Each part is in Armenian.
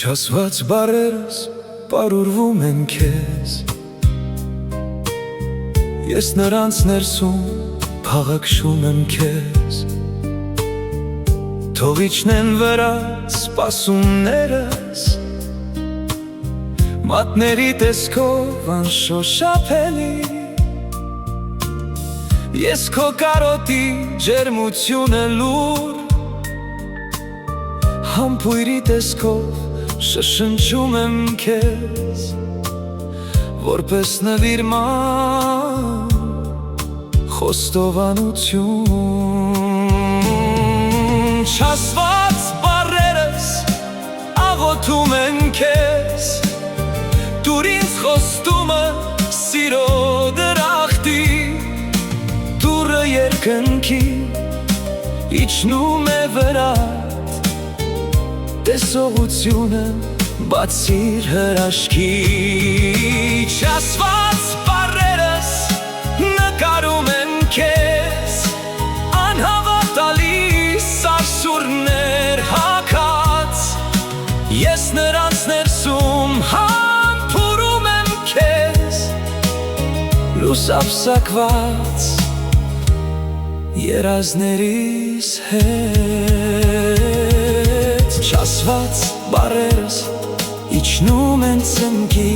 Չասված բարերս պարուրվում են քեզ, ես նրանց ներսում փաղաքշում եմ քեզ, թող իջնեն վրա սպասումներս, մատների տեսքով անշոշափելի, ես քո կարոտի ջերմությունը լուր, համբույրի տեսքով շշնջում եմ քեզ, որպես նվիրման խոստովանություն, չասված բառերս աղոթում են քեզ, դուր ինձ խոստումը սիրո դրախտի, դուռը երկնքի իջնում է վրատ, տեսողությունը բացիր հրաշքի, չասված բառերս նկարում են քեզ, անհավատալի սարսուռներ հագած, ես նրանց ներսում համբուրում եմ քեզ, լուսապսակված երազներիս հետ, չասված բառերս իջնում են ծնկի,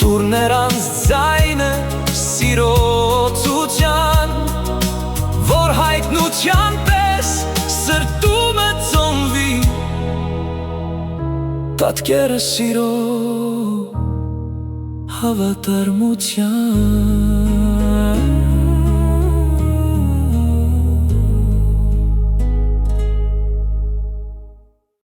տուր նրանց ձայնը սիրո ցության, որ հայտնության պես սրտումը ծնվի, պատկերը սիրո հավատարմության։